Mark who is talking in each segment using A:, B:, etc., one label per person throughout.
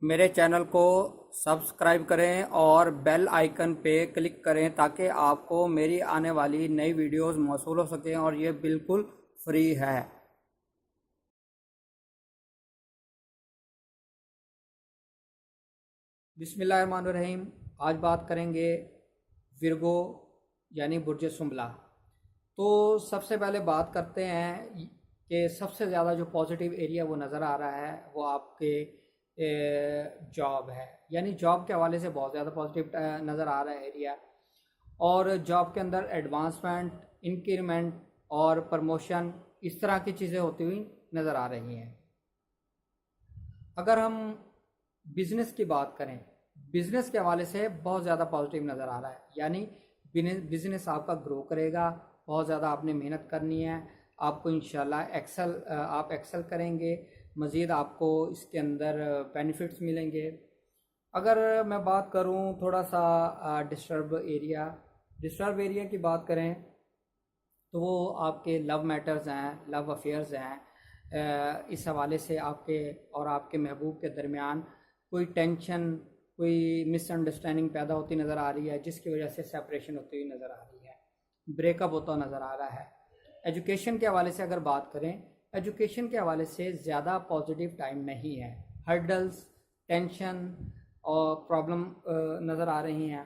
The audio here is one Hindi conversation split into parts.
A: मेरे चैनल को सब्सक्राइब करें और बेल आइकन पे क्लिक करें ताकि आपको मेरी आने वाली नई वीडियोस मौसूल हो सकें और ये बिल्कुल फ्री है। बिस्मिल्लाहिर्रहमानिर्रहीम। आज बात करेंगे विरगो यानी बुर्ज सुंबला। तो सबसे पहले बात करते हैं कि सबसे ज़्यादा जो पॉजिटिव एरिया वो नज़र आ रहा है वो आपके जॉब है। यानी जॉब के हवाले से बहुत ज़्यादा पॉजिटिव नज़र आ रहा है एरिया। और जॉब के अंदर एडवांसमेंट, इंक्रीमेंट और प्रमोशन, इस तरह की चीज़ें होती हुई नज़र आ रही हैं। अगर हम बिज़नेस की बात करें, बिज़नेस के हवाले से बहुत ज़्यादा पॉजिटिव नज़र आ रहा है। यानी बिज़नेस आपका ग्रो करेगा, बहुत ज़्यादा आपने मेहनत करनी है, आपको इंशाल्लाह आप एक्सेल करेंगे, मज़ीद आपको इसके अंदर बेनिफिट्स मिलेंगे। अगर मैं बात करूं थोड़ा सा डिस्टर्ब एरिया की बात करें तो वो आपके लव मैटर्स हैं, लव अफेयर्स हैं। इस हवाले से आपके और आपके महबूब के दरमियान कोई टेंशन, कोई मिसअंडरस्टैंडिंग पैदा होती नज़र आ रही है, जिसकी वजह से सेपरेशन होती हुई नज़र आ रही है, ब्रेकअप होता नज़र आ रहा है। एजुकेशन के हवाले से अगर बात करें, एजुकेशन के हवाले से ज़्यादा पॉजिटिव टाइम नहीं है। हर्डल्स, टेंशन और प्रॉब्लम नज़र आ रही हैं।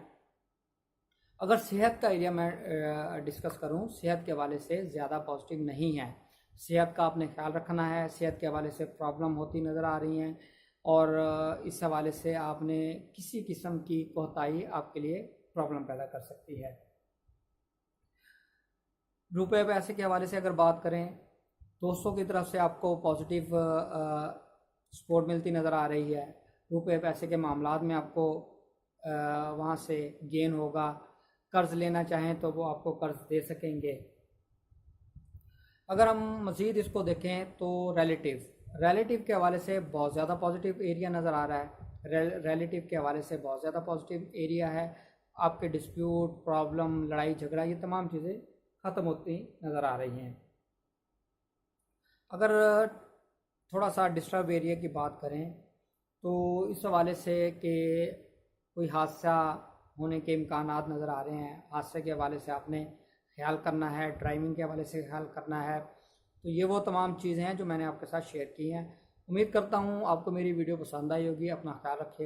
A: अगर सेहत का एरिया मैं डिस्कस करूं, सेहत के हवाले से ज़्यादा पॉजिटिव नहीं है। सेहत का आपने ख्याल रखना है, सेहत के हवाले से प्रॉब्लम होती नज़र आ रही हैं और इस हवाले से आपने किसी किस्म की कोताही आपके लिए प्रॉब्लम पैदा कर सकती है। रुपए पैसे के हवाले से अगर बात करें, दोस्तों की तरफ से आपको पॉजिटिव सपोर्ट मिलती नज़र आ रही है। रुपए पैसे के मामलात में आपको वहाँ से गेन होगा। कर्ज़ लेना चाहें तो वो आपको कर्ज़ दे सकेंगे। अगर हम मज़ीद इसको देखें तो रिलेटिव के हवाले से बहुत ज़्यादा पॉजिटिव एरिया नज़र आ रहा है। रिलेटिव के हवाले से बहुत ज़्यादा पॉजिटिव एरिया है। आपके डिस्प्यूट, प्रॉब्लम, लड़ाई झगड़ा, ये तमाम चीज़ें ख़त्म होती नज़र आ रही हैं। अगर थोड़ा सा डिस्टर्ब एरिया की बात करें तो इस हवाले से कि कोई हादसा होने के इम्कानात नज़र आ रहे हैं। हादसे के हवाले से आपने ख्याल करना है, ड्राइविंग के हवाले से ख्याल करना है। तो ये वो तमाम चीज़ें हैं जो मैंने आपके साथ शेयर की हैं। उम्मीद करता हूँ आपको मेरी वीडियो पसंद आई होगी। अपना ख्याल रखिए।